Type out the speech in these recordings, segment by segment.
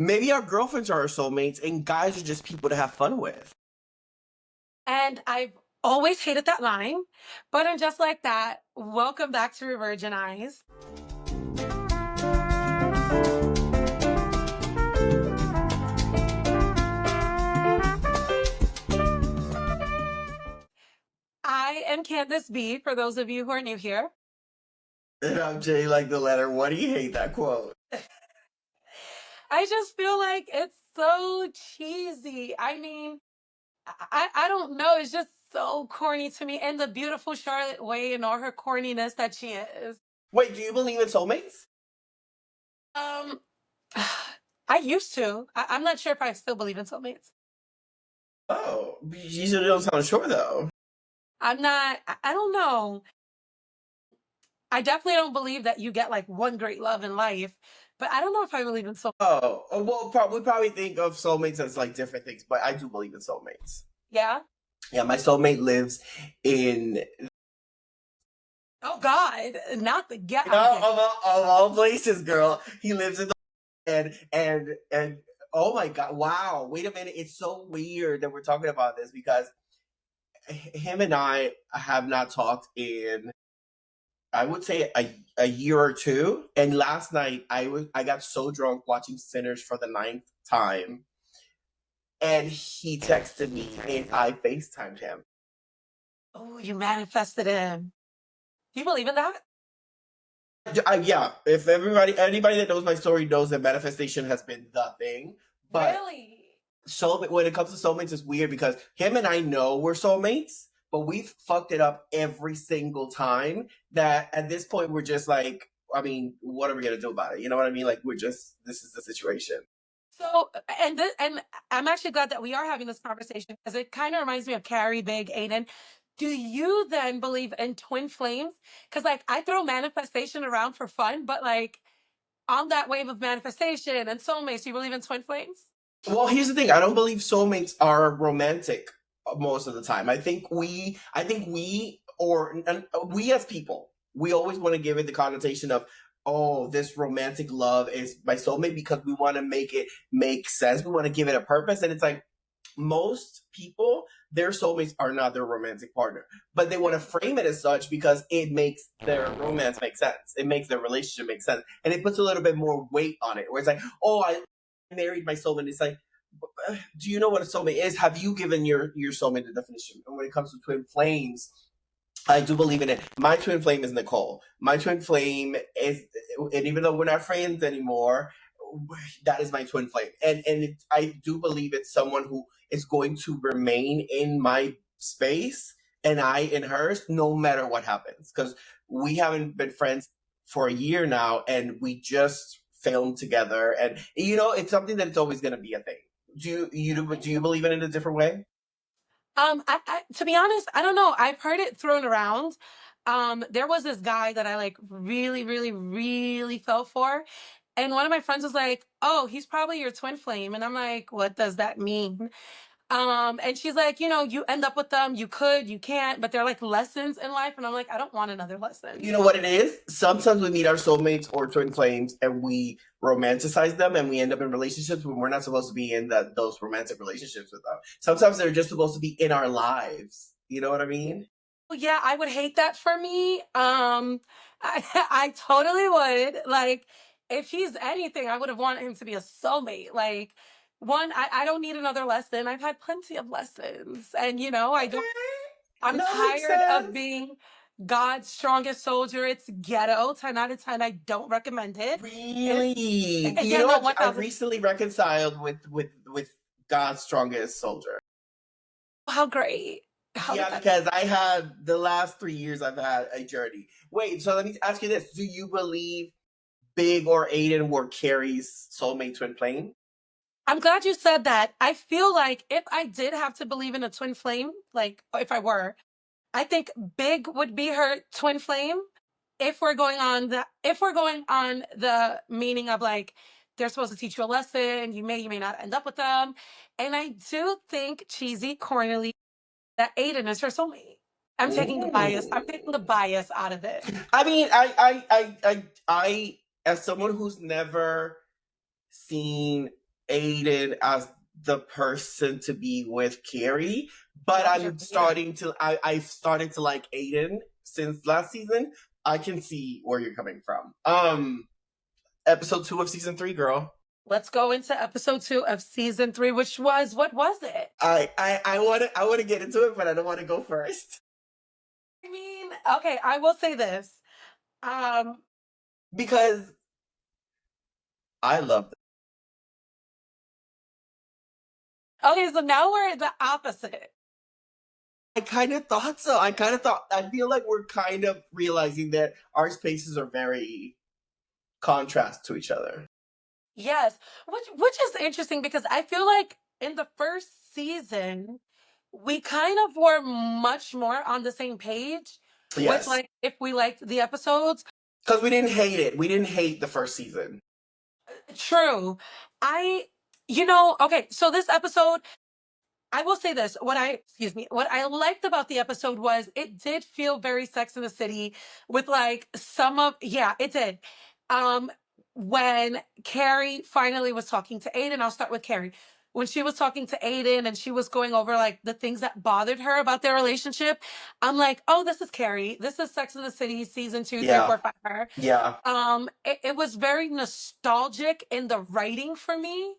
Maybe our girlfriends are our soulmates and guys are just people to have fun with. And I've always hated that line, but I'm just like that. Welcome back to Revirginized. I am Candice B, for those of you who are new here. And I'm Jay like the letter. Why do you hate that quote? I just feel like it's so cheesy. I mean, I don't know. It's just so corny to me. And the beautiful Charlotte way and all her corniness that she is. Wait, do you believe in soulmates? Um, I used to. I'm not sure if I still believe in soulmates. Oh, you don't sound sure though. I'm not, I don't know. I definitely don't believe that you get like one great love in life, but I don't know if I believe in soulmates. Oh, well, we probably think of soulmates as like different things, but I do believe in soulmates. Yeah? Yeah, my soulmate lives in Oh God, not the get. of all places, girl. He lives in the and oh my God, wow! Wait a minute, it's so weird that we're talking about this because him and I have not talked in, I would say, a year or two. And last night I got so drunk watching Sinners for the 9th time, and he texted me and I FaceTimed him. Oh, you manifested him. Do you believe in that? Yeah, if anybody that knows my story knows that manifestation has been the thing. But Really? so when it comes to soulmates, it's weird because him and I know we're soulmates, but we've fucked it up every single time. That at this point we're just like, I mean, what are we gonna do about it? You know what I mean? Like this is the situation. So, and I'm actually glad that we are having this conversation because it kind of reminds me of Carrie, Big, Aiden. Do you then believe in twin flames? Because like I throw manifestation around for fun, but like on that wave of manifestation and soulmates, do you believe in twin flames? Well, here's the thing. I don't believe soulmates are romantic most of the time. We as people, we always want to give it the connotation of, oh, this romantic love is my soulmate because we want to make it make sense. We want to give it a purpose. And it's like most people, their soulmates are not their romantic partner, but they want to frame it as such because it makes their romance make sense. It makes their relationship make sense. And it puts a little bit more weight on it where it's like, oh, I married my soulmate. It's like, do you know what a soulmate is? Have you given your soulmate the definition? And when it comes to twin flames, I do believe in it. My twin flame is Nicole. My twin flame is, and even though we're not friends anymore, that is my twin flame. I do believe it's someone who is going to remain in my space and I in hers, no matter what happens. Because we haven't been friends for a year now, and we just filmed together, and it's something that it's always going to be a thing. Do you believe in it in a different way? To be honest, I don't know. I've heard it thrown around. There was this guy that I like really, really, really fell for. And one of my friends was like, oh, he's probably your twin flame. And I'm like, what does that mean? And she's like, you end up with them. You could, you can't, but they're like lessons in life. And I'm like, I don't want another lesson. You know what it is? Sometimes we meet our soulmates or twin flames and we romanticize them and we end up in relationships when we're not supposed to be in those romantic relationships with them. Sometimes they're just supposed to be in our lives. You know what I mean? Well, yeah, I would hate that for me. I totally would. Like, if he's anything, I would have wanted him to be a soulmate. Like, I don't need another lesson. I've had plenty of lessons. And, I'm tired of being God's strongest soldier. It's ghetto. 10 out of 10. I don't recommend it. Really? You know what? I've recently reconciled with God's strongest soldier. How great. Yeah, because I had the last 3 years I've had a journey. Wait, so let me ask you this. Do you believe Big or Aiden were Carrie's soulmate twin flame? I'm glad you said that. I feel like if I did have to believe in a twin flame, like if I were, I think Big would be her twin flame. If we're going on the meaning of like they're supposed to teach you a lesson, you may not end up with them. And I do think cheesy, cornily, that Aiden is her soulmate. I'm taking the bias. I'm taking the bias out of it. I mean, I as someone who's never seen Aiden as the person to be with Carrie, but I've started to like Aiden since last season. I can see where you're coming from. Episode 2 of season 3, girl. Let's go into episode 2 of season 3, which was, what was it? I want to get into it, but I don't want to go first. I mean, okay, I will say this. Because I love them. Okay, so now we're the opposite. I kind of thought so. I feel like we're kind of realizing that our spaces are very contrast to each other. Yes, which is interesting because I feel like in the first season, we kind of were much more on the same page with like if we liked the episodes. Because we didn't hate it. We didn't hate the first season. True. Okay, so this episode, I will say this. What I liked about the episode was it did feel very Sex in the City with like it did. When Carrie finally was talking to Aiden, I'll start with Carrie. When she was talking to Aiden and she was going over like the things that bothered her about their relationship, I'm like, oh, this is Carrie. This is Sex in the City season 2, 3, 4, 5. Her. Yeah. It was very nostalgic in the writing for me.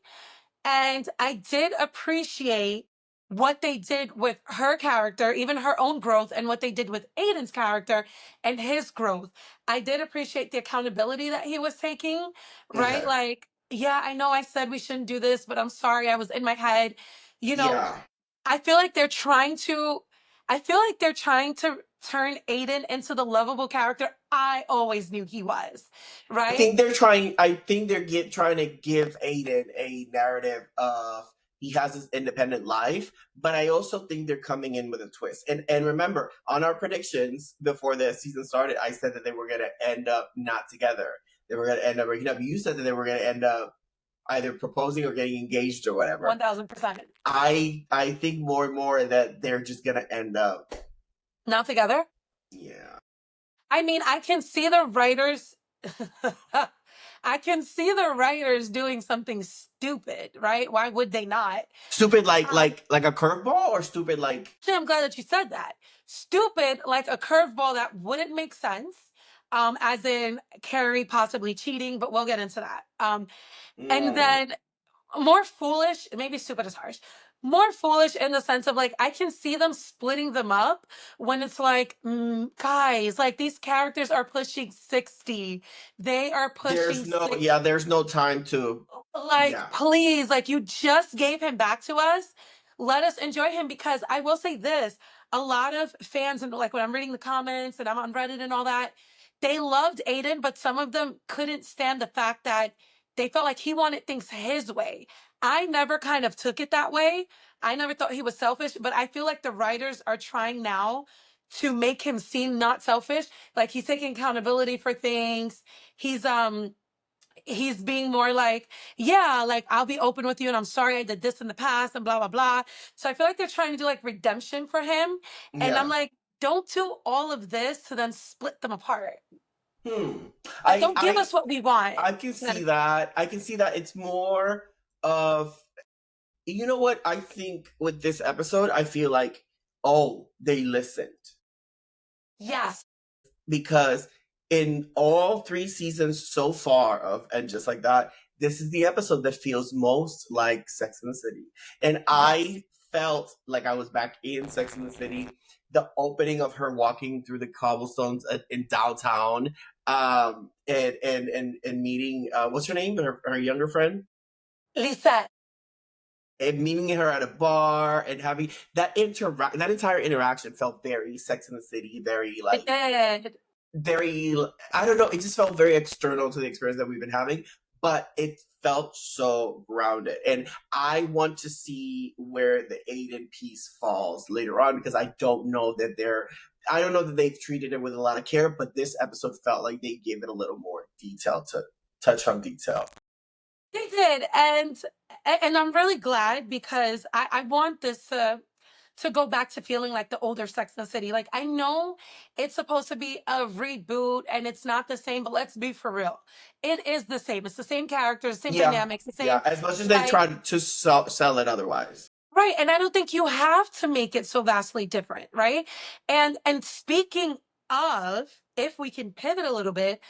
And I did appreciate what they did with her character, even her own growth, and what they did with Aiden's character and his growth. I did appreciate the accountability that he was taking, right? Okay. Like, yeah, I know I said we shouldn't do this, but I'm sorry, I was in my head. I feel like they're trying to turn Aiden into the lovable character I always knew he was, right? I think they're trying to give Aiden a narrative of he has his independent life, but I also think they're coming in with a twist. And remember, on our predictions before the season started, I said that they were going to end up not together. They were going to end up breaking up. You said that they were going to end up either proposing or getting engaged or whatever. 1000%. I think more and more that they're just going to end up not together. Yeah. I mean, I can see the writers. I can see the writers doing something stupid, right? Why would they not? Stupid like a curveball, or stupid like? I'm glad that you said that. Stupid like a curveball that wouldn't make sense. As in Carrie possibly cheating, but we'll get into that. And then more foolish, maybe stupid is harsh. More foolish in the sense of like, I can see them splitting them up when it's like, guys, like these characters are pushing 60. They are pushing. There's no time to. Please, like you just gave him back to us. Let us enjoy him, because I will say this, a lot of fans, and like when I'm reading the comments and I'm on Reddit and all that, they loved Aiden, but some of them couldn't stand the fact that they felt like he wanted things his way. I never kind of took it that way. I never thought he was selfish, but I feel like the writers are trying now to make him seem not selfish. Like he's taking accountability for things. He's being more like, yeah, like I'll be open with you and I'm sorry I did this in the past and blah, blah, blah. So I feel like they're trying to do like redemption for him. And I'm like, don't do all of this to then split them apart. Don't give us what we want. I can see that. It's more of, you know what? I think with this episode, I feel like, they listened. Yes. Because in all 3 seasons so far of And Just Like That, this is the episode that feels most like Sex in the City. And yes. I felt like I was back in Sex in the City. The opening of her walking through the cobblestones in downtown, and meeting, what's her name? Her younger friend? Lisette. And meeting her at a bar and having that entire interaction felt very Sex in the City, very like... It did. Very, I don't know, it just felt very external to the experience that we've been having, but it felt so grounded. And I want to see where the Aiden piece falls later on, because I don't know that they've treated it with a lot of care, but this episode felt like they gave it a little more detail, to touch on detail. They did, and I'm really glad, because I want this to go back to feeling like the older Sex and the City. Like, I know it's supposed to be a reboot and it's not the same, but let's be for real. It is the same. It's the same characters, same Yeah, dynamics, the yeah. same, As much as they like, tried to sell it otherwise. right. And I don't think you have to make it so vastly different, right? And speaking of, if we can pivot a little bit,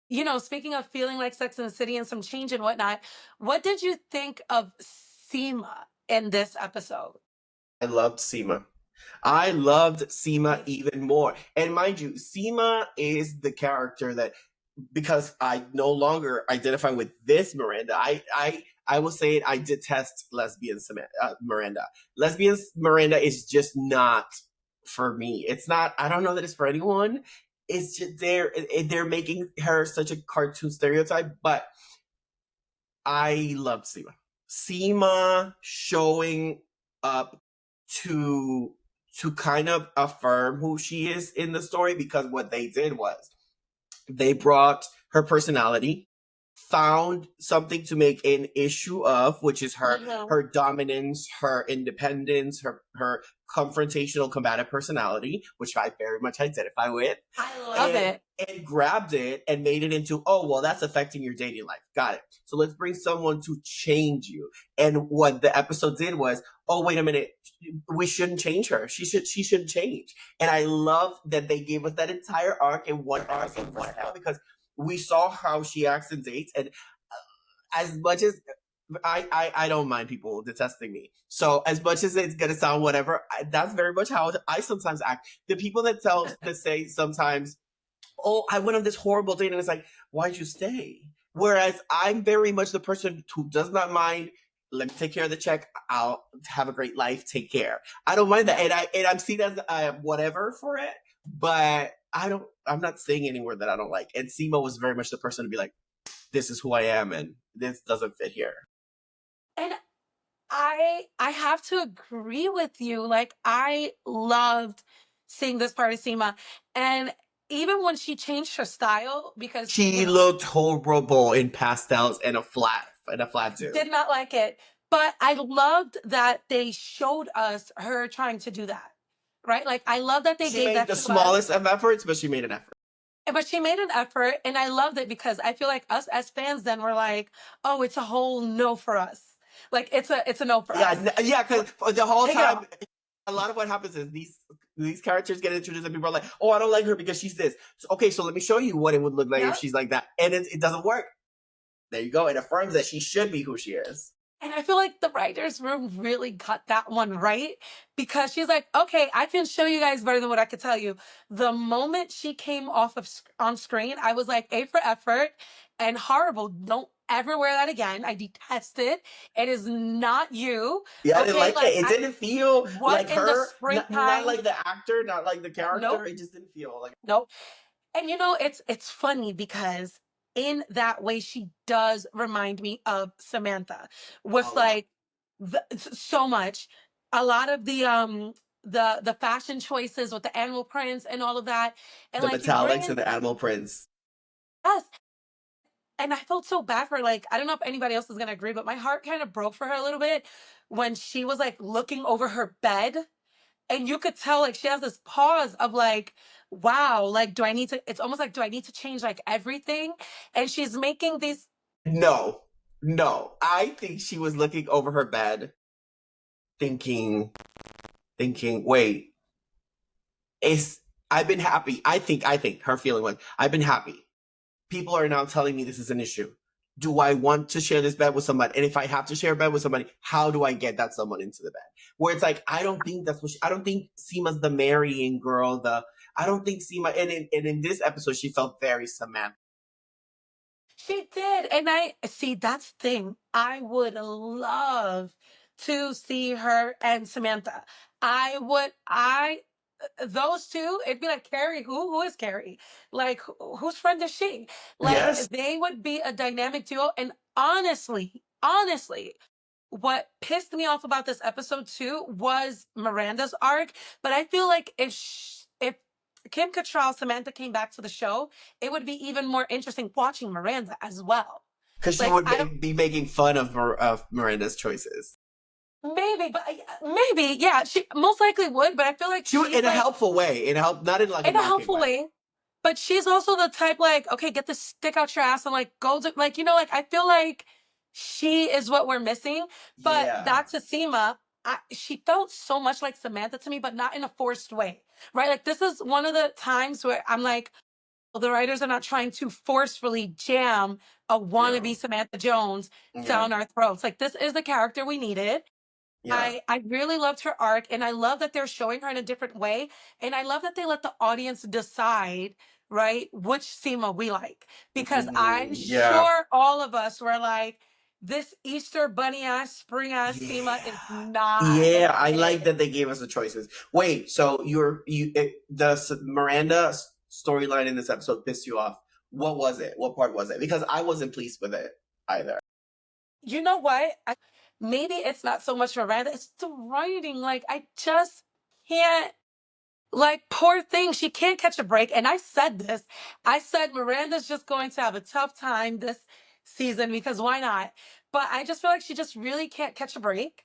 you know, speaking of feeling like Sex and the City and some change and whatnot, what did you think of Seema in this episode? I loved Seema. I loved Seema Yes. even more. And mind you, Seema is the character that, because I no longer identify with this Miranda, I will say it, I detest lesbian Miranda. Lesbian Miranda is just not for me. It's not, I don't know that it's for anyone. It's just they're making her such a cartoon stereotype, but I loved Seema. Seema showing up to kind of affirm who she is in the story, because what they did was they brought her personality, found something to make an issue of, which is Mhm. her dominance, her independence, her confrontational combative personality, which I very much identify with, I love and it. grabbed it and made it into, oh well, that's affecting your dating life, got it, so let's bring someone to change you. And what the episode did was, oh wait a minute, we shouldn't change her, she should change. And I love that they gave us that entire arc in one episode, because we saw how she acts in dates, and as much as I don't mind people detesting me. So as much as it's gonna sound whatever, that's very much how I sometimes act. The people that say sometimes, "Oh, I went on this horrible date," and it's like, "Why'd you stay?" Whereas I'm very much the person who does not mind. Let me take care of the check. I'll have a great life. Take care. I don't mind that, and I'm seen as whatever for it. But I don't. I'm not staying anywhere that I don't like. And Simo was very much the person to be like, this is who I am, and this doesn't fit here. And I have to agree with you. Like, I loved seeing this part of Seema. And even when she changed her style, because, you She know, looked horrible in pastels and a flat too. did not like it. But I loved that they showed us her trying to do that. Right? Like, I love that they She gave made that the to us. smallest of efforts, but she made an effort. But she made an effort, and I loved it because I feel like us as fans then were like, "Oh, it's a whole no for us. Like, it's a no for us." Yeah, yeah, because the whole Hey, time, girl. a lot of what happens is these characters get introduced and people are like, oh, I don't like her because she's this. So, okay, so let me show you what it would look like if Yeah. she's like that, and it doesn't work. There you go. It affirms that she should be who she is. And I feel like the writers' room really got that one right because she's like, okay, I can show you guys better than what I could tell you. The moment she came off of on screen, I was like, A for effort and horrible. Don't ever wear that again. I detest it. It is not you. Yeah, I didn't Okay, like like it. It didn't feel what like in the her. Not springtime? like the actor, not like the character. Nope, It just didn't feel like. nope. And you know, it's funny because in that way she does remind me of Samantha A with lot. like so much. A lot of the fashion choices with the animal prints and all of that. And The like you bring metallics and in the animal prints. us. And I felt so bad for her. Like, I don't know if anybody else is gonna agree, but my heart kind of broke for her a little bit when she was like looking over her bed and you could tell like she has this pause of like, wow, like do I need to, it's almost like, do I need to change like everything? And she's making these. No, no. I think she was looking over her bed, thinking, wait, is I've been happy. I think her feeling was, I've been happy. People are now telling me this is an issue. Do I want to share this bed with somebody? And if I have to share a bed with somebody, how do I get that someone into the bed? Where it's like, I don't think that's what I don't think Seema's the marrying girl. I don't think Seema, and in this episode, she felt very Samantha. She did. And I see that's the thing. I would love to see her and Samantha. I those two, it'd be like Carrie, who is Carrie? Like whose friend is she? Like Yes. they would be a dynamic duo. And honestly, what pissed me off about this episode too was Miranda's arc. But I feel like if Kim Cattrall, Samantha came back to the show, it would be even more interesting watching Miranda as well. Because she Like would I don't. be making fun of Miranda's choices. maybe, but maybe, yeah, she most likely would. But I feel like She would, she's in a like helpful way, not in like a in a mocking helpful way. way. But she's also the type like, okay, get the stick out your ass and like go to like, you know, like I feel like she is what we're missing. But Yeah. back to Seema, she felt so much like Samantha to me, but not in a forced way, right? Like this is one of the times where I'm like, well, the writers are not trying to forcefully jam a Yeah. wannabe Samantha Jones Yeah. down our throats. Like this is the character we needed. Yeah. I really loved her arc, and I love that they're showing her in a different way, and I love that they let the audience decide, right, which Seema we like, because I'm Yeah. sure all of us were like, this Easter bunny ass, spring ass Seema Yeah. is not Yeah, I like it. that they gave us the choices. Wait, so the Miranda storyline in this episode pissed you off? What was it? What part was it? Because I wasn't pleased with it either. You know what? Maybe it's not so much Miranda, it's the writing. Like, I just can't. Like, poor thing, she can't catch a break. And I said this. I said Miranda's just going to have a tough time this season because why not? But I just feel like she just really can't catch a break.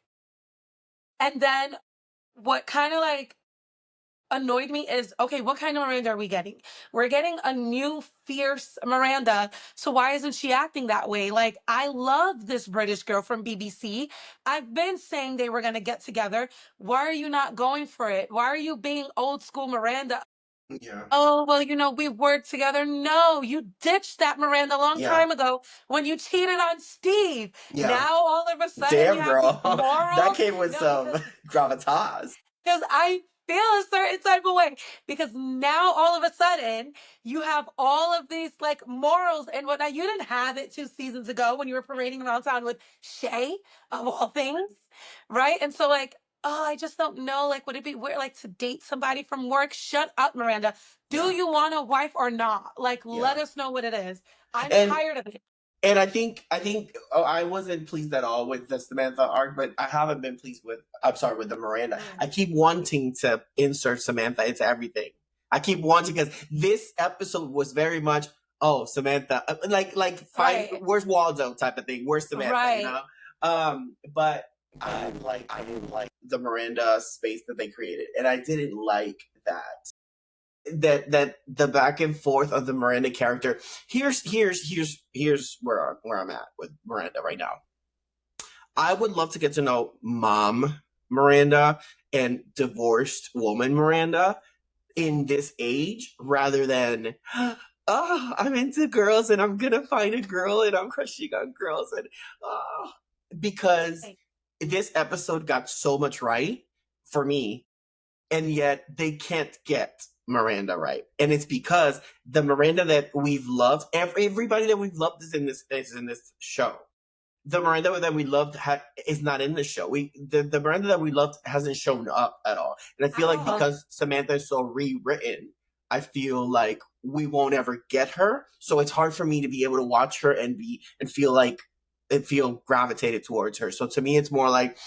And then what kind of like annoyed me is okay, what kind of Miranda are we getting? We're getting a new fierce Miranda. So why isn't she acting that way? Like, I love this British girl from BBC. I've been saying they were going to get together. Why are you not going for it? Why are you being old school Miranda? Yeah. Oh, well, you know, we worked together. No, you ditched that Miranda a long Yeah. time ago when you cheated on Steve. Yeah. Now all of a sudden you Damn, have these girl. That morals. came with No, some gravitas. because I feel a certain type of way. Because now all of a sudden you have all of these like morals and whatnot. You didn't have it 2 seasons ago when you were parading around town with Shay, of all things, right? And so like, oh, I just don't know. Like, would it be weird like to date somebody from work? Shut up, Miranda. Do Yeah. you want a wife or not? Like, let Yeah. us know what it is. I'm And tired of it. And I think I wasn't pleased at all with the Samantha arc, but I haven't been pleased with I'm sorry with the Miranda. I keep wanting to insert Samantha into everything. I keep wanting because this episode was very much Samantha like find Right. where's Waldo type of thing. Where's Samantha, you Right. know? But I didn't like the Miranda space that they created, and I didn't like that the back and forth of the Miranda character. Here's where I'm at with Miranda right now. I would love to get to know mom Miranda and divorced woman Miranda in this age rather than I'm into girls and I'm gonna find a girl and I'm crushing on girls and because this episode got so much right for me, and yet they can't get Miranda right. And it's because the Miranda that we've loved, everybody that we've loved is in this show. The Miranda that we loved is not in the show. The Miranda that we loved hasn't shown up at all. And I feel like because Samantha is so rewritten, I feel like we won't ever get her. So it's hard for me to be able to watch her and feel gravitated towards her. So to me, it's more like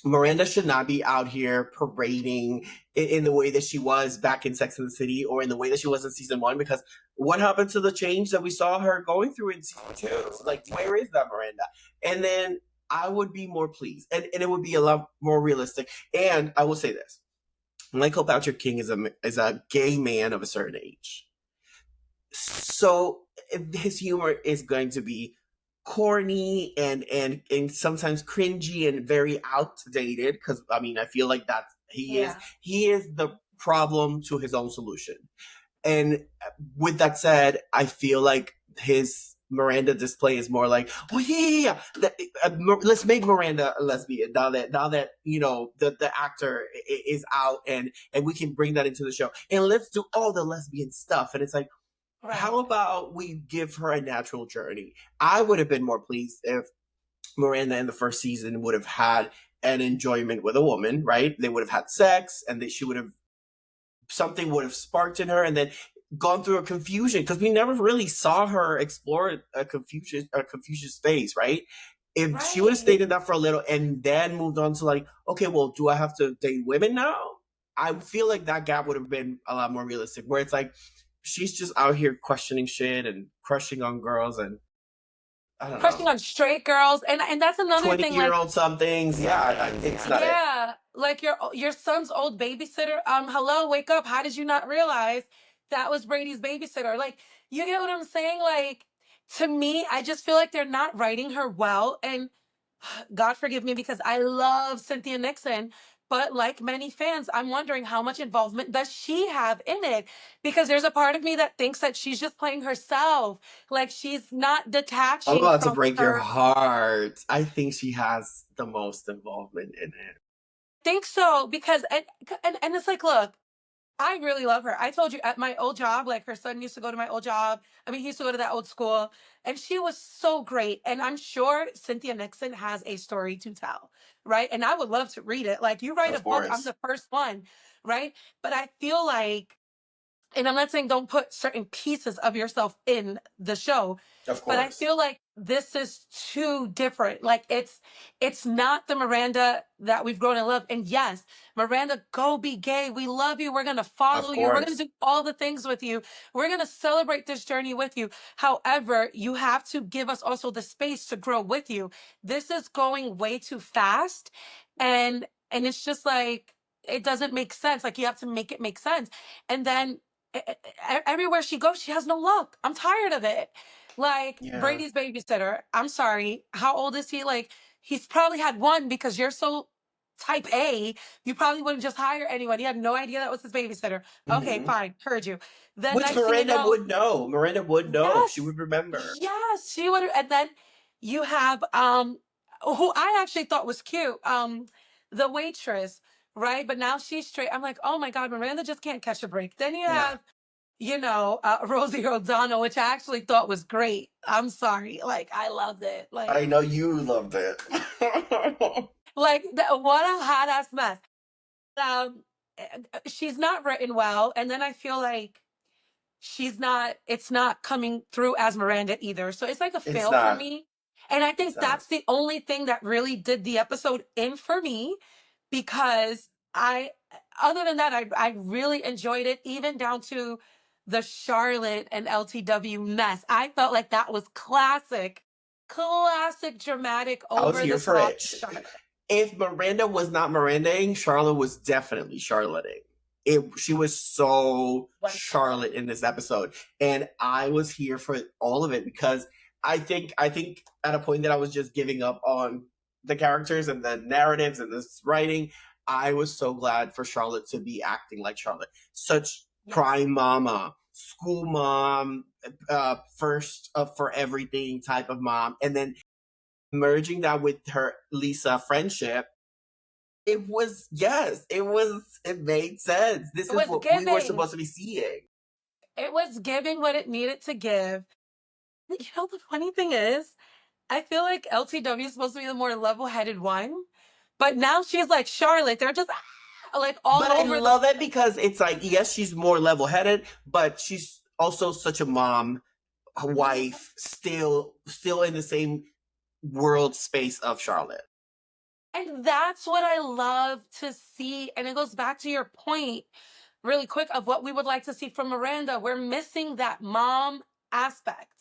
Miranda should not be out here parading in the way that she was back in Sex and the City or in the way that she was in season 1, because what happened to the change that we saw her going through in season 2? Like, where is that Miranda? And then I would be more pleased and it would be a lot more realistic. And I will say this. Michael Patrick King is a gay man of a certain age. So his humor is going to be corny and sometimes cringy and very outdated, because I mean I feel like that he is the problem to his own solution. And with that said, I feel like his Miranda display is more like, oh yeah, let's make Miranda a lesbian now that you know the actor is out and we can bring that into the show and let's do all the lesbian stuff. And it's like, Right. how about we give her a natural journey? I would have been more pleased if Miranda in the first season would have had an enjoyment with a woman, right? They would have had sex and something would have sparked in her and then gone through a confusion, because we never really saw her explore a confusion space, right? If she would have stayed in that for a little and then moved on to like, okay, well, do I have to date women now? I feel like that gap would have been a lot more realistic, where it's like, she's just out here questioning shit and crushing on girls, and I don't crushing know. on straight girls, and that's another thing. Like, 20-year-old somethings. Yeah, it's not it. yeah, like your son's old babysitter. Hello, wake up! How did you not realize that was Brady's babysitter? Like, you get what I'm saying? Like, to me, I just feel like they're not writing her well, and God forgive me because I love Cynthia Nixon. But like many fans, I'm wondering how much involvement does she have in it? Because there's a part of me that thinks that she's just playing herself. Like she's not I'm detaching about to from break your her. heart. I think she has the most involvement in it. Think so because and it's like, look, I really love her. I told you at my old job, like her son used to go to my old job. I mean, he used to go to that old school, and she was so great. And I'm sure Cynthia Nixon has a story to tell, right? And I would love to read it. Like, you write a Of book, I'm course. the first one, right? But I feel like, and I'm not saying don't put certain pieces of yourself in the show, Of but I course. feel like this is too different. Like it's not the Miranda that we've grown to love. And yes, Miranda, go be gay. We love you. We're gonna Of follow you. We're gonna course. do all the things with you. We're gonna celebrate this journey with you. However, you have to give us also the space to grow with you. This is going way too fast, and it's just like it doesn't make sense. Like you have to make it make sense. And then everywhere she goes, she has no luck. I'm tired of it. Like Yeah. Brady's babysitter. I'm sorry. How old is he? Like he's probably had one because you're so type A. You probably wouldn't just hire anyone. You had no idea that was his babysitter. Okay, Hmm. fine. Heard you. Then Which next thing you Miranda know, would know. Miranda would know. She yes, would remember. yes, she would. And then you have who I actually thought was cute, the waitress, right? But now she's straight. I'm like, oh my God, Miranda just can't catch a break. Then you Yeah. have Rosie O'Donnell, which I actually thought was great. I'm sorry. Like, I loved it. I know you loved it. What a hot ass mess. She's not written well. And then I feel like it's not coming through as Miranda either. So it's like a It's fail for not. me. And I It's think not. that's the only thing that really did the episode in for me because other than that, I really enjoyed it, even down to the Charlotte and LTW mess. I felt like that was classic, dramatic, I was over here the for top it. Charlotte. If Miranda was not Mirandaing, Charlotte was definitely Charlotteing. She was so 1,000. Charlotte in this episode, and I was here for all of it because I think at a point that I was just giving up on the characters and the narratives and this writing, I was so glad for Charlotte to be acting like Charlotte, such Yes. prime mama, school mom, first up for everything type of mom, and then merging that with her Lisa friendship, it made sense. This It is was what we were giving. supposed to be seeing. It was giving what it needed to give. You know, the funny thing is, I feel like LTW is supposed to be the more level-headed one, but now she's like Charlotte. They're just like all But I over the. love it because it's like, yes, she's more level headed, but she's also such a mom, a wife, still in the same world space of Charlotte. And that's what I love to see. And it goes back to your point really quick of what we would like to see from Miranda. We're missing that mom aspect,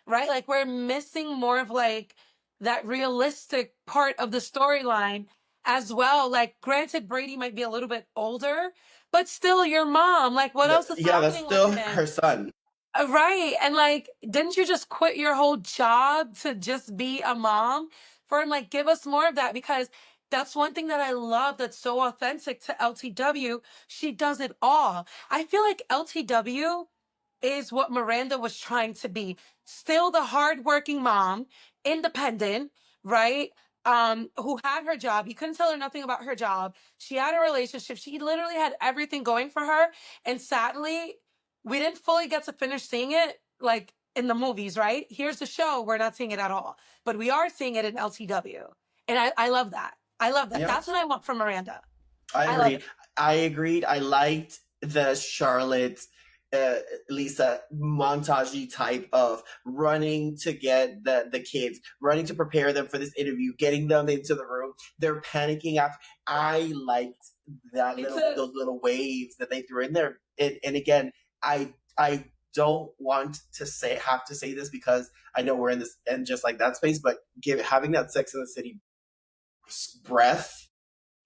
right? Like we're missing more of like that realistic part of the storyline as well. Like granted, Brady might be a little bit older, but still your mom. Like what else is Yeah, that's happening with still him? her son. Right. And like, didn't you just quit your whole job to just be a mom for him? Like, give us more of that because that's one thing that I love that's so authentic to LTW. She does it all. I feel like LTW is what Miranda was trying to be. Still the hardworking mom, independent, right? Who had her job. You couldn't tell her nothing about her job. She had a relationship. She literally had everything going for her. And sadly, we didn't fully get to finish seeing it like in the movies, right? Here's the show. We're not seeing it at all. But we are seeing it in LTW. And I love that. I love that. Yeah, That's what I want from Miranda. I I love it. agreed. I agreed. I liked the Charlotte, uh, Lisa montagey type of running to get the kids, running to prepare them for this interview, getting them into the room. They're panicking after. I liked It's a those little waves that they threw in there. And again, I don't want to have to say this because I know we're in this and just like that space, but having that Sex in the City breath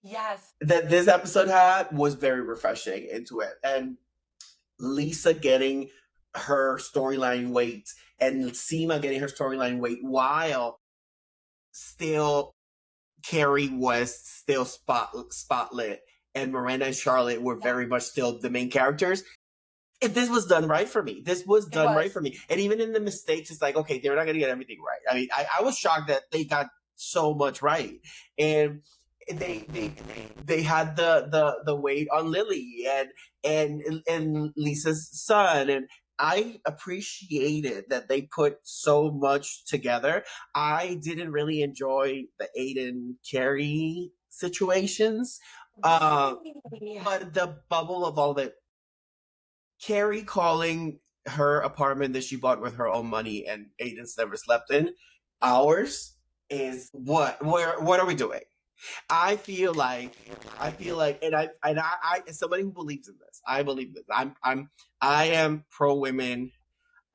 Yes. that this episode had was very refreshing into it. And Lisa getting her storyline weight and Seema getting her storyline weight while still Carrie was still spotlit and Miranda and Charlotte were very much still the main characters. If this was done right for me. This was It done right was. for me. And even in the mistakes, it's like, okay, they're not going to get everything right. I mean, I was shocked that they got so much right. And they had the weight on Lily and Lisa's son. And I appreciated that they put so much together. I didn't really enjoy the Aiden Carrie situations. Really? But the bubble of all that Carrie calling her apartment that she bought with her own money and Aiden's never slept in ours is what are we doing? I feel like and I as somebody who believes in this, I believe this. I am pro women.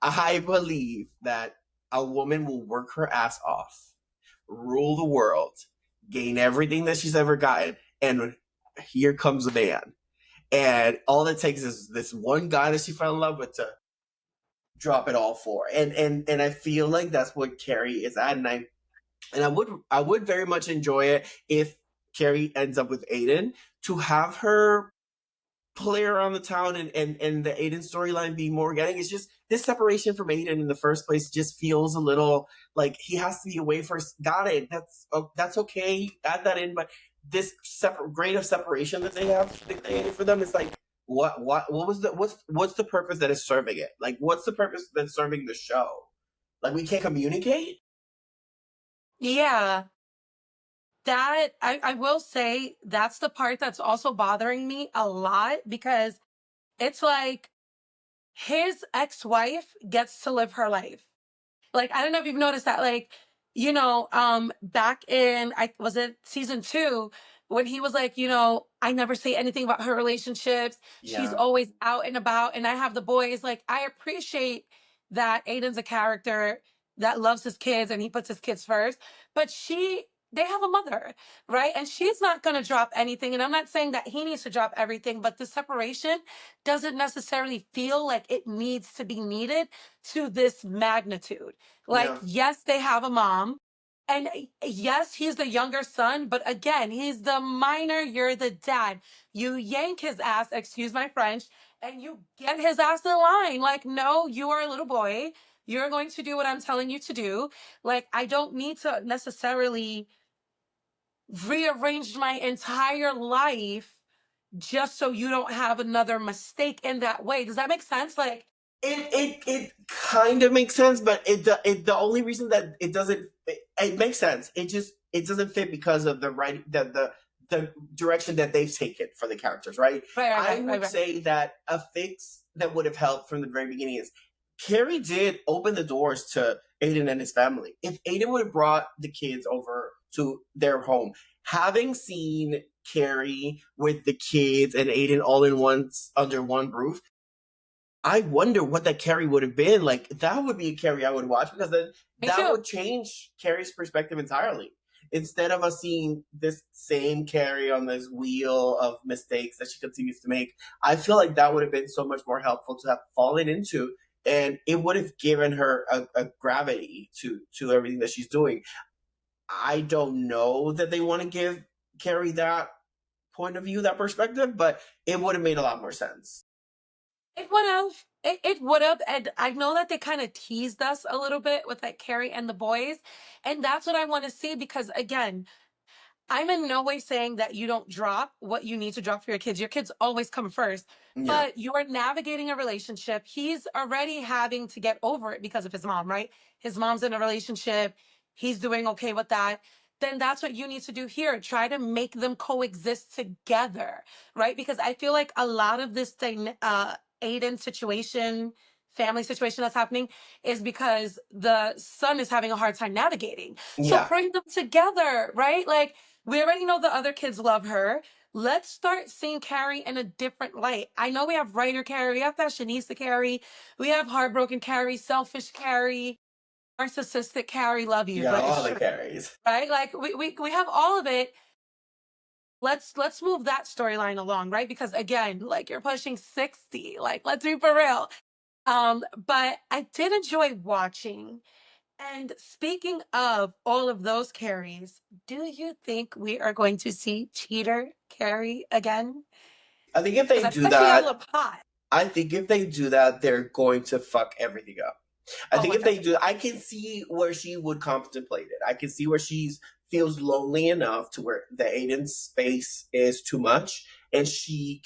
I believe that a woman will work her ass off, rule the world, gain everything that she's ever gotten, and here comes a man and all it takes is this one guy that she fell in love with to drop it all for. And I feel like that's what Carrie is at, and I would very much enjoy it if Carrie ends up with Aiden to have her play around the town and the Aiden storyline be more organic. It's just this separation from Aiden in the first place just feels a little like he has to be away first. Got it. That's okay. Add that in, but this separate grade of separation that they have dictated for them is like what was what's the purpose that is serving it? Like what's the purpose that's serving the show? Like we can't communicate? Yeah. That I will say that's the part that's also bothering me a lot because it's like his ex-wife gets to live her life. Like, I don't know if you've noticed that, like, back in I was it season 2 when he was like, I never say anything about her relationships. She's Yeah. always out and about, and I have the boys. Like, I appreciate that Aiden's a character that loves his kids and he puts his kids first. But they have a mother, right? And she's not going to drop anything. And I'm not saying that he needs to drop everything, but the separation doesn't necessarily feel like it needs to be needed to this magnitude. Like, Yeah. yes, they have a mom. And yes, he's the younger son, but again, he's the minor, you're the dad. You yank his ass, excuse my French, and you get his ass in line. Like, no, you are a little boy. You're going to do what I'm telling you to do. Like, I don't need to necessarily rearrange my entire life just so you don't have another mistake in that way. Does that make sense? Like, It kind of makes sense, but the only reason that it doesn't it makes sense. It doesn't fit because of the right the direction that they've taken for the characters, right? right, right, I right, right, would right. say that a fix that would have helped from the very beginning is Carrie did open the doors to Aiden and his family. If Aiden would have brought the kids over to their home, having seen Carrie with the kids and Aiden all in once under one roof, I wonder what that Carrie would have been like. That would be a Carrie I would watch because then Me that too. would change Carrie's perspective entirely. Instead of us seeing this same Carrie on this wheel of mistakes that she continues to make, I feel like that would have been so much more helpful to have fallen into, and it would have given her a gravity to everything that she's doing. I don't know that they want to give Carrie that point of view, that perspective, but it would have made a lot more sense. It would have. It would have. And I know that they kind of teased us a little bit with like Carrie and the boys. And that's what I want to see because, again, I'm in no way saying that you don't drop what you need to drop for your kids. Your kids always come first, Yeah, but you are navigating a relationship. He's already having to get over it because of his mom, right? His mom's in a relationship. He's doing okay with that. Then that's what you need to do here. Try to make them coexist together, right? Because I feel like a lot of this thing, Aiden situation, family situation that's happening is because the son is having a hard time navigating. So yeah, bring them together, right? Like, we already know the other kids love her. let's start seeing Carrie in a different light. I know we have writer Carrie, we have fashionista Carrie, we have heartbroken Carrie, selfish Carrie, narcissistic Carrie, love You you, got but all it's the true, carries. right? Like we have all of it. Let's move that storyline along, right? Because again, like you're pushing 60, like let's be for real. But I did enjoy watching. And speaking of all of those Carries, do you think we are going to see cheater Carrie again? I think if Because they I do feel like she got a that, little hot. I think if they do that, they're going to fuck everything up. I Oh, think if they 1000%. do, I can see where she would contemplate it. I can see where she's feels lonely enough to where the Aiden space is too much, and she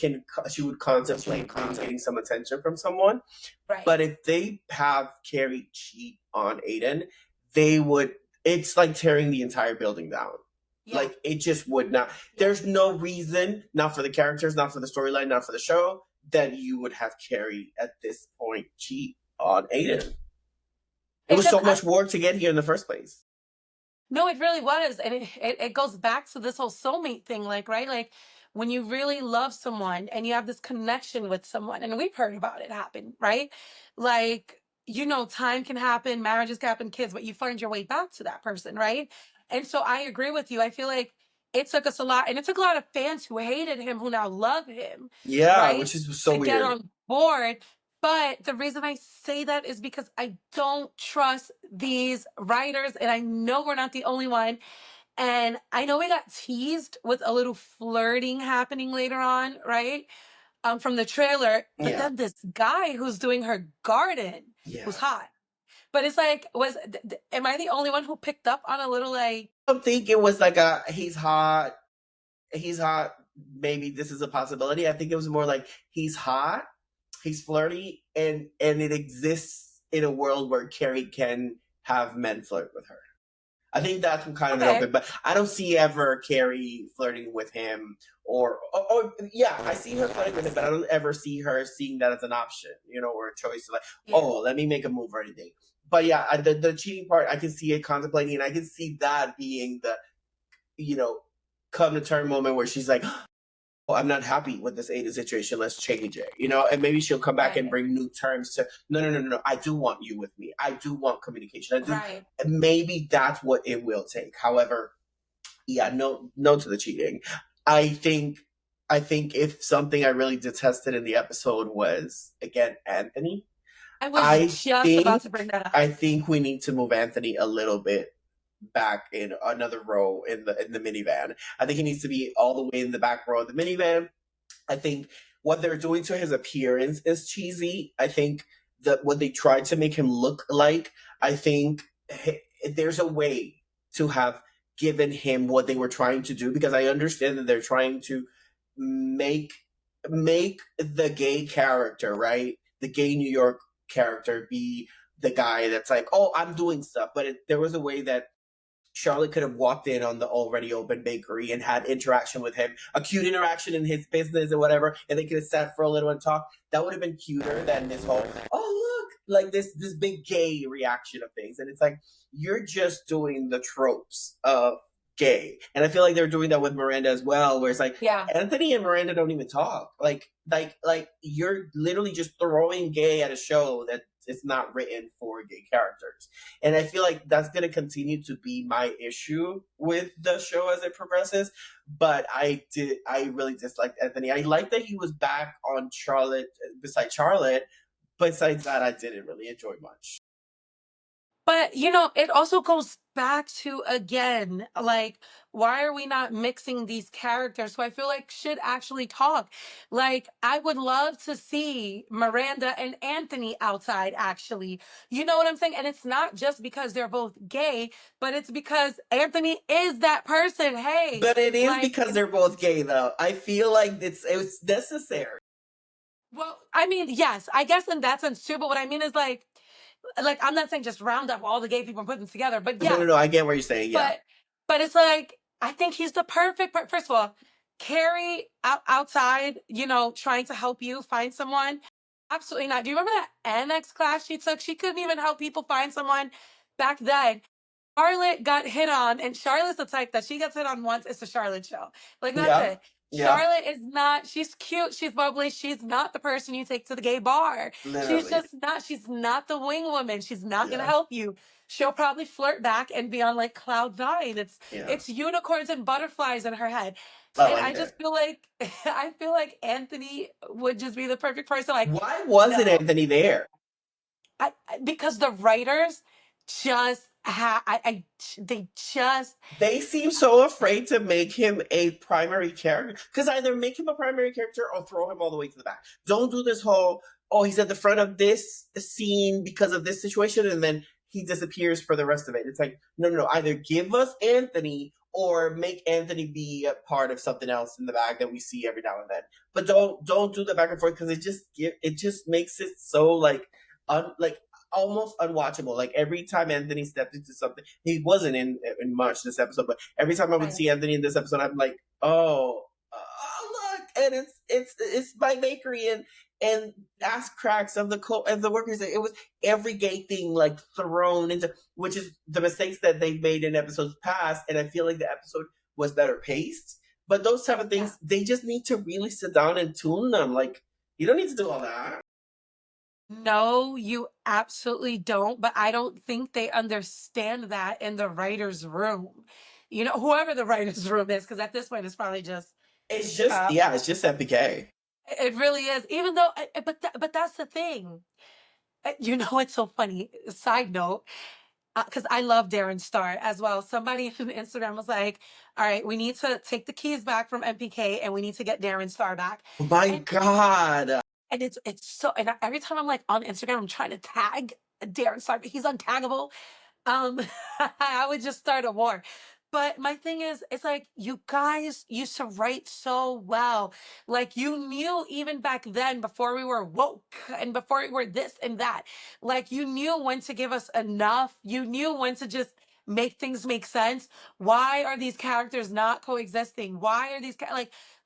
would contemplate getting some attention from someone. Right. But if they have Carrie cheat on Aiden, they would. It's like tearing the entire building down. Yeah. Like it just would not. There's no reason, not for the characters, not for the storyline, not for the show, that you would have Carrie at this point cheat on Aiden. It It's was just, so much work to get here in the first place. no, it really was. And it goes back to this whole soulmate thing, like, right? Like when you really love someone and you have this connection with someone, and we've heard about it happen, right? Like, time can happen, marriages can happen, kids, but you find your way back to that person, right? And so I agree with you. I feel like it took us a lot, and it took a lot of fans who hated him who now love him, Yeah, right? which is so To get weird. on board. But the reason I say that is because I don't trust these writers, and I know we're not the only one. And I know we got teased with a little flirting happening later on, right? From the trailer. But Yeah, then this guy who's doing her garden yeah. was hot. But it's like, am I the only one who picked up on a little like? I don't think it was like a he's hot, he's hot. Maybe this is a possibility. I think it was more like he's hot, he's flirty, and it exists in a world where Carrie can have men flirt with her. I think that's what kind of it Okay, open, but I don't see ever Carrie flirting with him or yeah, I see her flirting with him, but I don't ever see her seeing that as an option, or a choice like, yeah. oh, let me make a move or anything. But yeah, the cheating part, I can see it contemplating, and I can see that being the, you know, come to term moment where she's like, oh, I'm not happy with this Ada situation. Let's change it, and maybe she'll come back and Right, bring new terms to, no, no, no, no, no. I do want you with me. I do want communication. I do. right. Maybe that's what it will take. However, yeah, no to the cheating. I think, if something I really detested in the episode was again Anthony. I was I just think, about to bring that up. we need to move Anthony a little bit back in another row in the minivan. I think he needs to be all the way in the back row of the minivan. I think what they're doing to his appearance is cheesy. I think that what they tried to make him look like, I think there's a way to have given him what they were trying to do, because I understand that they're trying to make the gay character, right? The gay New York character be the guy that's like, oh, I'm doing stuff. But there was a way that Charlotte could have walked in on the already open bakery and had interaction with him, a cute interaction in his business or whatever, and they could have sat for a little and talked. That would have been cuter than this whole, oh look, like this big gay reaction of things. And it's like, you're just doing the tropes of gay. And I feel like they're doing that with Miranda as well, where it's like Yeah. Anthony and Miranda don't even talk. Like you're literally just throwing gay at a show that it's not written for gay characters. And I feel like that's going to continue to be my issue with the show as it progresses. But I really disliked Anthony. I like that he was back on Charlotte, beside Charlotte. Besides that, I didn't really enjoy much. But it also goes back to, again, like, why are we not mixing these characters who I feel like should actually talk? Like, I would love to see Miranda and Anthony outside, actually. You know what I'm saying? And it's not just because they're both gay, but it's because Anthony is that person. Hey, But it is like, because they're both gay, though. I feel like it's necessary. well, I mean, yes, I guess in that sense too. But what I mean is like I'm not saying just round up all the gay people and put them together, but No, no, yes. no. I get what you're saying. Yeah. But it's like I think he's the perfect. First of all, Carrie outside, trying to help you find someone. Absolutely not. Do you remember that annex class she took? She couldn't even help people find someone back then. Charlotte got hit on, and Charlotte's the type that she gets hit on once, it's a Charlotte show. Like that's Yeah. it. Yeah, Charlotte is not, she's cute, she's bubbly, she's not the person you take to the gay bar. She's literally. just not, she's not the wing woman. She's not gonna Yeah, help you. She'll probably flirt back and be on like cloud nine. yeah. It's unicorns and butterflies in her head. I And like I it. just feel like I feel like Anthony would just be the perfect person. Like, Why wasn't no. Anthony there? Because the writers just they just They seem so afraid to make him a primary character because either make him a primary character or throw him all the way to the back. Don't do this whole, oh, he's at the front of this scene because of this situation and then he disappears for the rest of it. It's like, no, no, no. Either give us Anthony or make Anthony be a part of something else in the back that we see every now and then. But don't do the back and forth because it just makes it so like like almost unwatchable. Like every time Anthony stepped into something, he wasn't in much this episode, but every time I would see Anthony in this episode, I'm like, oh, look, and it's my bakery and ass cracks of the workers. It was every gay thing like thrown into, which is the mistakes that they've made in episodes past, and I feel like the episode was better paced. But those type of things, they just need to really sit down and tune them. Like you don't need to do all that. No, you absolutely don't. But I don't think they understand that in the writer's room. You know, whoever the writer's room is, because at this point it's probably just It's just uh, yeah, it's just MPK. it really is. Even though, but that's the thing. You know, it's so funny. Side note, because I love Darren Star as well. Somebody on Instagram was like, "All right, we need to take the keys back from MPK, and we need to get Darren Star back." Oh my And God. it's so. And every time I'm like on Instagram, I'm trying to tag Darren Star, but he's untaggable. Um, I would just start a war. But my thing is, it's like you guys used to write so well. Like you knew even back then, before we were woke and before we were this and that, like you knew when to give us enough. You knew when to just make things make sense. Why are these characters not coexisting? Why are these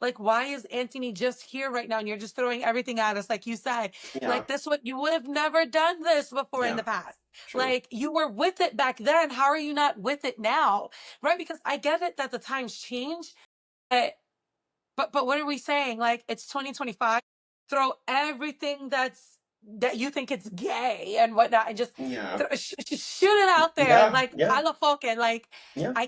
like why is Anthony just here right now and you're just throwing everything at us like you said? Yeah, Like this what you would have never done this before in yeah, the past. true. Like you were with it back then. How are you not with it now? Right? Because I get it that the times change, but but what are we saying? Like it's 2025. Throw everything that you think it's gay and whatnot, and just Yeah, just shoot it out there. yeah, Like yeah, I love Falcon. Like yeah, I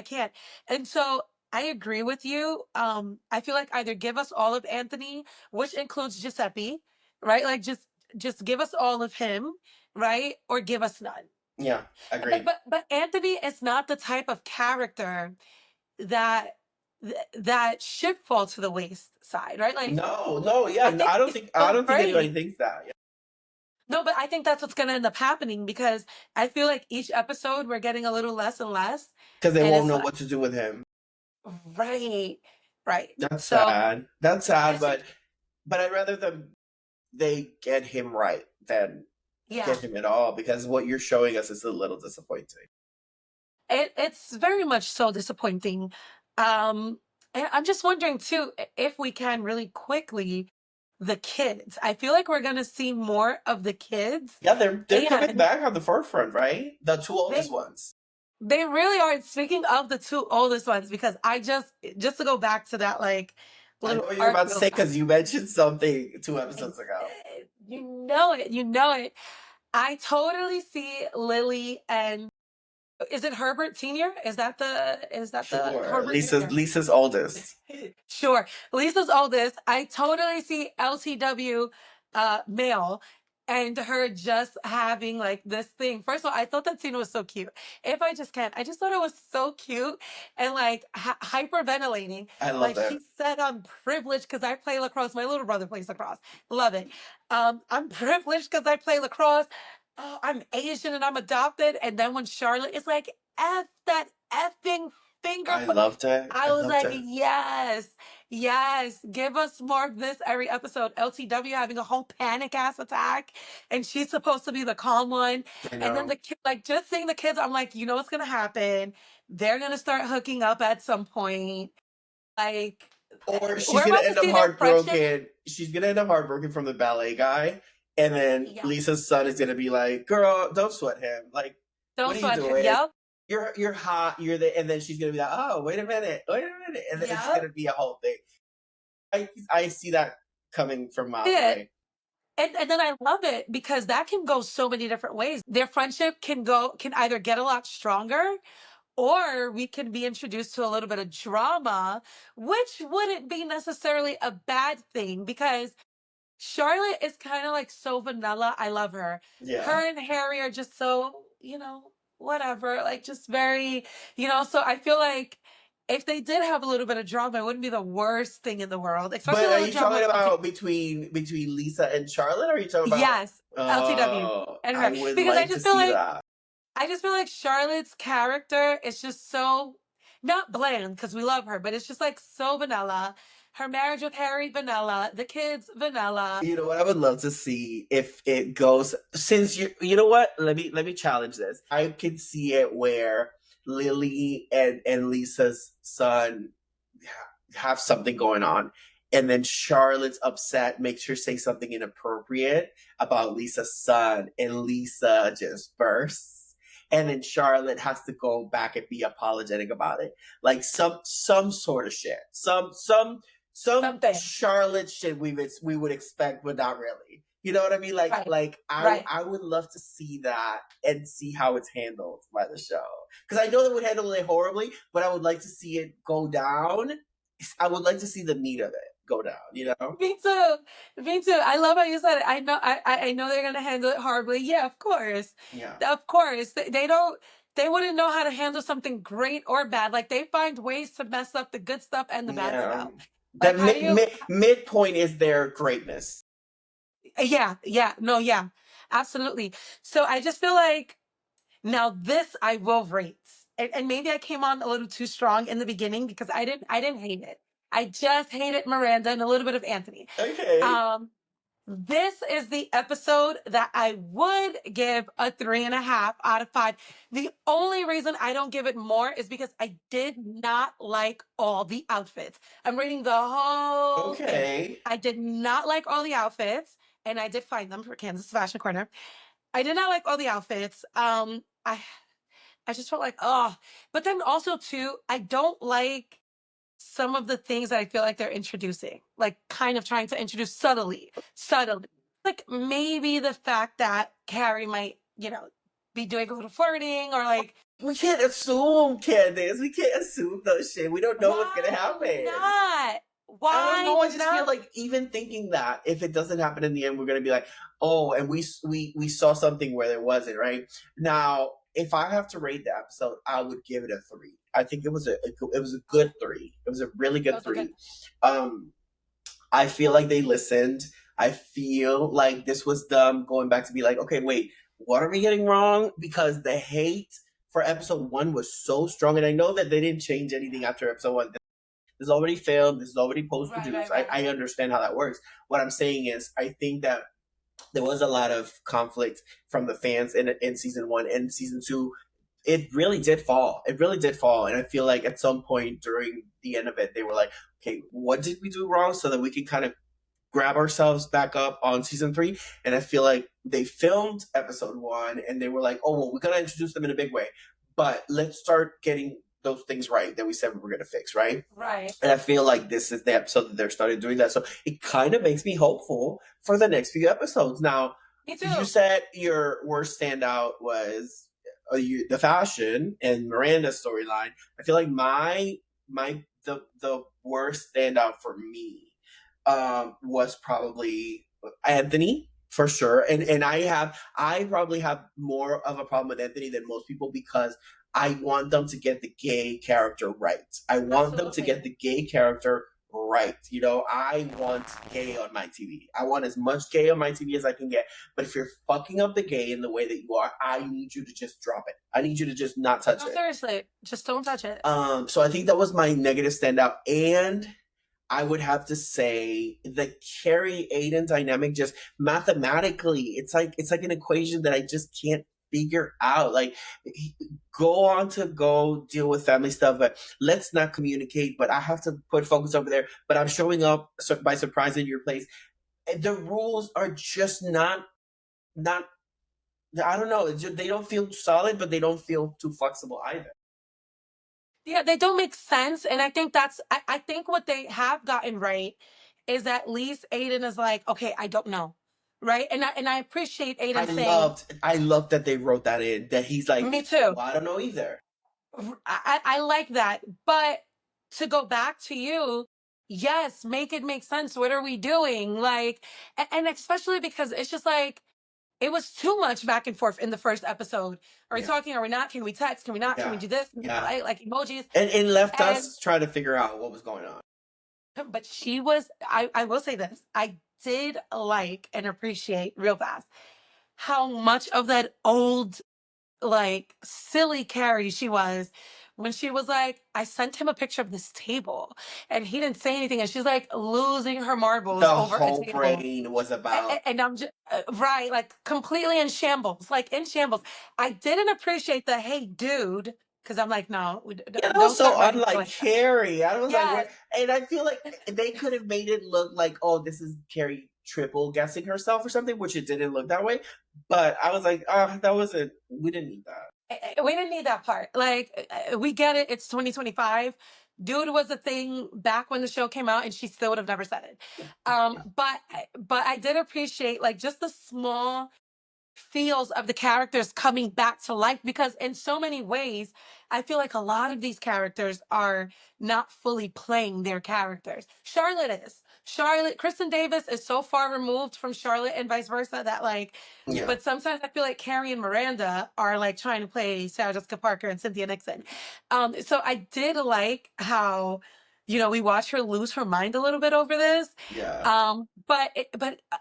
can't. And so I agree with you. I feel like either give us all of Anthony, which includes Giuseppe, right? Like just give us all of him, right? Or give us none. yeah. But Agreed. but Anthony is not the type of character that that should fall to the waste side, right? Like No, no, yeah. I think he's I so don't think anybody great. thinks that. Yeah. No, but I think that's what's gonna end up happening because I feel like each episode we're getting a little less and less, Because they and won't it's know like what to do with him. right, right. That's So sad. That's sad, it's just but I'd rather them they get him right than yeah. get him at all because what you're showing us is a little disappointing. It's very much so disappointing. And I'm just wondering too if we can really quickly the kids. I feel like we're gonna see more of the kids, Yeah, they're coming and back on the forefront, right? The two oldest they ones. they really are. Speaking of the two oldest ones, because I just to go back to that like I know little what you're arc about to real say fast. because you mentioned something 2 episodes It's, ago. you know it. You know it. I totally see Lily and is it Herbert Senior? Is that the Sure. Herbert Junior? Lisa's oldest. Sure. Lisa's oldest. I totally see LTW male and her just having like this thing. First of all, I thought that scene was so cute. If I just can, I just thought it was so cute and like hyperventilating. I love Like that. she said, I'm privileged because I play lacrosse. My little brother plays lacrosse. Love it. I'm privileged because I play lacrosse. Oh, I'm Asian and I'm adopted. And then when Charlotte is like, F that effing finger. I loved it. I I was loved like, it. yes, yes, give us more of this every episode. LTW having a whole panic ass attack, and she's supposed to be the calm one. I And then know. the kid, like, just seeing the kids, I'm like, you know what's gonna happen? They're gonna start hooking up at some point. Like, Or she's we're gonna about to end up see their friendship. heartbroken. She's gonna end up heartbroken from the ballet guy, and then Yeah, Lisa's son is gonna be like, "Girl, don't sweat him. Like, what don't are you sweat. doing? Yep. you're hot, you're the, and then she's gonna be like, oh, wait a minute, and then it's Yep. gonna be a whole thing. I see that coming from miles Yeah. away. And then I love it because that can go so many different ways. Their friendship can either get a lot stronger, or we can be introduced to a little bit of drama, which wouldn't be necessarily a bad thing because Charlotte is kind of like so vanilla. I love her. Yeah. Her and Harry are just so, whatever, like just very, so I feel like if they did have a little bit of drama, it wouldn't be the worst thing in the world, especially But a are little you drama. talking about between Lisa and Charlotte? Or are you talking about? Yes, LTW and her. I would Because like to see that. I just feel like Charlotte's character is just so not bland because we love her, but it's just like so vanilla. Her marriage with Harry, vanilla. The kids, vanilla. You know what I would love to see if it goes, since you know what? Let me challenge this. I could see it where Lily and Lisa's son have something going on, and then Charlotte's upset, makes her say something inappropriate about Lisa's son, and Lisa just bursts. And then Charlotte has to go back and be apologetic about it, like some sort of shit, some Something. Charlotte shit we would expect, but not really. You know what I mean? Right. I would love to see that and see how it's handled by the show, because I know they would handle it horribly, but I would like to see it go down. I would like to see the meat of it go down. You know? Me too. Me too. I love how you said it. I know. I know they're gonna handle it horribly. Yeah, of course. Yeah. Of course. They don't. They wouldn't know how to handle something great or bad. Like they find ways to mess up the good stuff and the bad stuff. Like That midpoint is their greatness. Yeah. No, yeah. Absolutely. So I just feel like now this I will rate. And maybe I came on a little too strong in the beginning because I didn't hate it. I just hated Miranda and a little bit of Anthony. Okay. This is the episode that I would give a 3.5 out of 5. The only reason I don't give it more is because I did not like all the outfits. I'm reading the whole thing. I did not like all the outfits, and I did find them for Kansas Fashion Corner. I did not like all the outfits. I just felt like, oh, but then also too, I don't like some of the things that I feel like they're introducing, like kind of trying to introduce subtly. Like maybe the fact that Carrie might, be doing a little flirting or like. We can't assume, Candice. We can't assume those shit. We don't know what's gonna happen. Not. Why? I don't know. I just feel like even thinking that if it doesn't happen in the end, we're gonna be like, oh, and we saw something where there wasn't, right? Now, if I have to rate the episode, I would give it a 3. I think it was a good 3. It was a really good 3. I feel like they listened. I feel like this was them going back to be like, okay, wait, what are we getting wrong? Because the hate for episode 1 was so strong, and I know that they didn't change anything after episode 1. This is already filmed. This is already post-produced. Right. I understand how that works. What I'm saying is, I think that there was a lot of conflict from the fans in season 1 and season 2. It really did fall. And I feel like at some point during the end of it, they were like, okay, what did we do wrong so that we can kind of grab ourselves back up on season 3? And I feel like they filmed episode 1 and they were like, oh, well, we're going to introduce them in a big way, but let's start getting those things right that we said we were going to fix, right? Right. And I feel like this is the episode that they're starting doing that. So it kind of makes me hopeful for the next few episodes. Now, you said your worst standout was the fashion and Miranda's storyline. I feel like the worst standout for me was probably Anthony, for sure. And I probably have more of a problem with Anthony than most people because I want them to get the gay character right. I want them to get the gay character right. I want gay on my TV. I want as much gay on my TV as I can get. But if you're fucking up the gay in the way that you are, I need you to just drop it. I need you to just not touch it. Seriously, just don't touch it. So I think that was my negative standout. And I would have to say the Carrie Aiden dynamic, just mathematically, it's like an equation that I just can't figure out. Like, go on to go deal with family stuff, but let's not communicate. But I have to put focus over there. But I'm showing up by surprise in your place. And the rules are just not I don't know. They don't feel solid, but they don't feel too flexible either. Yeah, they don't make sense. And I think I think what they have gotten right is at least Aiden is like, okay, I don't know. Right. And I appreciate Aiden saying, I loved that they wrote that in, that he's like, me too. well, I don't know either. I like that. But to go back to you, yes, make it make sense. What are we doing? Like, and especially because it's just like, it was too much back and forth in the first episode. Are we talking? Are we not? Can we text? Can we not? Can we do this? Yeah. Like emojis. And it left And us trying to figure out what was going on. but she was, I will say this. I did like and appreciate real fast how much of that old, like, silly Carrie she was when she was like, I sent him a picture of this table and he didn't say anything. And she's like losing her marbles The over a whole table. brain was about. And I'm just, right, like completely in shambles, like in shambles. I didn't appreciate the, hey, dude, because I'm like, no, And don't also, start writing unlike like that. Carrie, I was like, Yes. what? And I feel like they could have made it look like, oh, this is Carrie triple guessing herself or something, which it didn't look that way. But I was like, oh, that wasn't, we didn't need that. We didn't need that part. Like, we get it. It's 2025. Dude was a thing back when the show came out, and she still would have never said it. But I did appreciate like just the small feels of the characters coming back to life, because in so many ways I feel like a lot of these characters are not fully playing their characters. Charlotte, Kristen Davis is so far removed from Charlotte and vice versa that like, Yeah. but sometimes I feel like Carrie and Miranda are like trying to play Sarah Jessica Parker and Cynthia Nixon. So I did like how, we watch her lose her mind a little bit over this. Yeah. But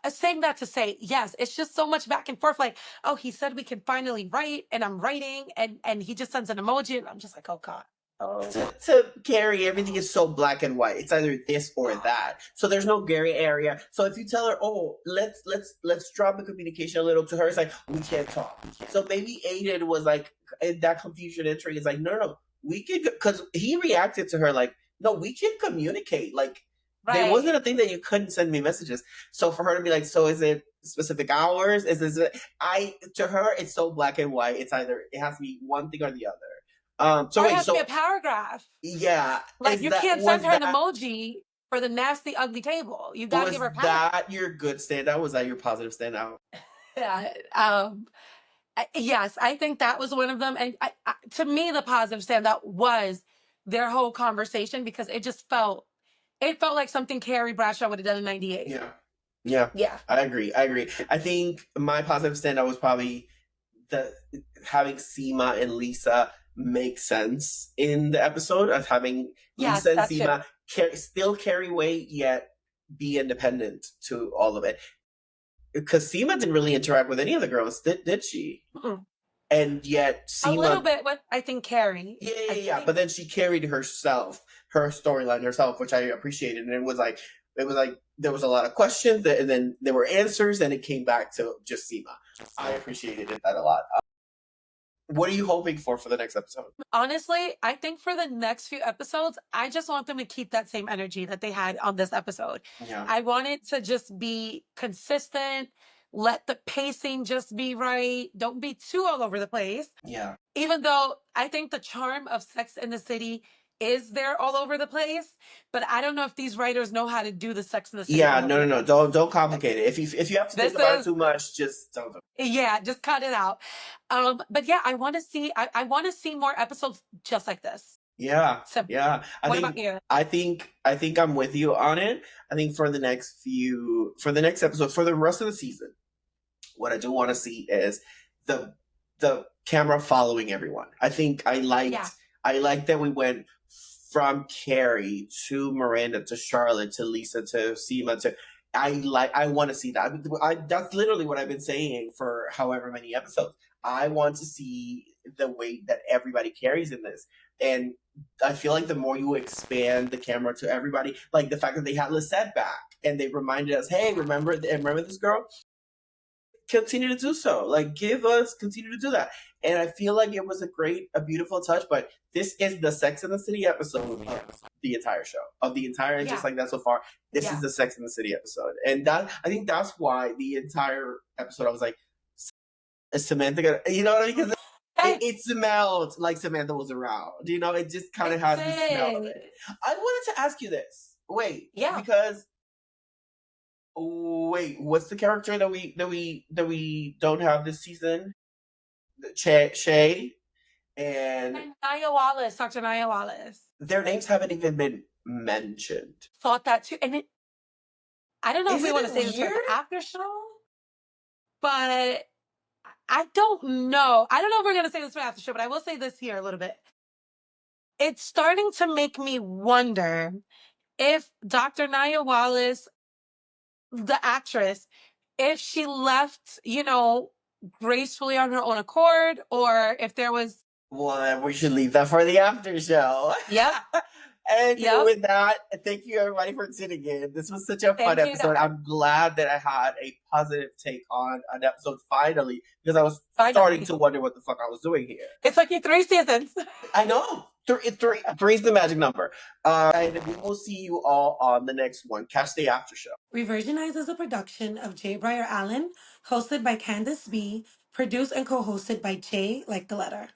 saying that to say, yes, it's just so much back and forth. Like, oh, he said we can finally write, and I'm writing, and he just sends an emoji, and I'm just like, oh God. Oh. To Carrie, everything is so black and white. It's either this or that. So there's no gray area. So if you tell her, oh, let's drop the communication a little, to her, it's like, we can't talk. So maybe Aiden was like, in that confusion entry is like, no, we can, because he reacted to her like, no, we can communicate. Like, Right. There wasn't a thing that you couldn't send me messages. So for her to be like, so is it specific hours? Is this to her, it's so black and white. It's either, it has to be one thing or the other. So it has to be a paragraph. Yeah. Like, you can't send her an emoji for the nasty, ugly table. You gotta give her a paragraph. Was that your good standout? Was that your positive standout? Yeah. Yes, I think that was one of them. And to me, the positive standout was their whole conversation, because it felt like something Carrie Bradshaw would have done in '98. Yeah. I agree. I think my positive standout was probably having Seema and Lisa make sense in the episode, of having Lisa and Seema still carry weight yet be independent to all of it. Because Seema didn't really interact with any of the girls, did she? Mm-mm. And yet Seema, a little bit with, I think, Carrie. Yeah. But then she carried her storyline herself, which I appreciated. And it was like there was a lot of questions, and then there were answers, and it came back to just Seema. I appreciated that a lot. What are you hoping for the next episode? Honestly, I think for the next few episodes, I just want them to keep that same energy that they had on this episode. Yeah. I want it to just be consistent. Let the pacing just be right. Don't be too all over the place. Yeah. Even though I think the charm of Sex and the City is there all over the place, but I don't know if these writers know how to do the Sex and the City. Yeah, no. Don't complicate it. If you have to think about it too much, just don't. Yeah, just cut it out. But yeah, I want to see. I want to see more episodes just like this. Yeah, Simple. Yeah. About you? I think I'm with you on it. I think for the next episode, for the rest of the season, what I do want to see is the camera following everyone. I think I liked that we went from Carrie to Miranda to Charlotte to Lisa to Seema to. I want to see that. That's literally what I've been saying for however many episodes. I want to see the way that everybody carries in this. And I feel like the more you expand the camera to everybody, like the fact that they had Lisette back and they reminded us, hey, remember this girl? Continue to do so. Like, continue to do that. And I feel like it was a beautiful touch, but this is the Sex and the City episode of the entire show, just like that so far. This is the Sex and the City episode. And I think that's why the entire episode, I was like, Is Samantha gonna, you know what I mean? Because And it smelled like Samantha was around. You know, it just kind of it had the smell of did. it. I wanted to ask you this. Wait, Yeah. because wait, what's the character that we don't have this season? Shay and And Nia Wallace, Dr. Nia Wallace. their names haven't even been mentioned. Thought that too. And I don't know if we Isn't want to it say this for weird? the after show, but I don't know. I don't know if we're going to say this for after show, but I will say this here a little bit. It's starting to make me wonder if Dr. Nia Wallace, the actress, if she left, gracefully on her own accord, or if there was. Well, we should leave that for the after show. Yep. And Yep. with that, thank you everybody for tuning in. This was such a fun Thank you, episode. guys. I'm glad that I had a positive take on an episode finally, because I was Finally. starting to wonder what the fuck I was doing here. It took you 3 seasons. I know. Three's the magic number. And we will see you all on the next one. Catch the after show. Revirginized is a production of J. Breyer Allen, hosted by Candice B., produced and co-hosted by J like the letter.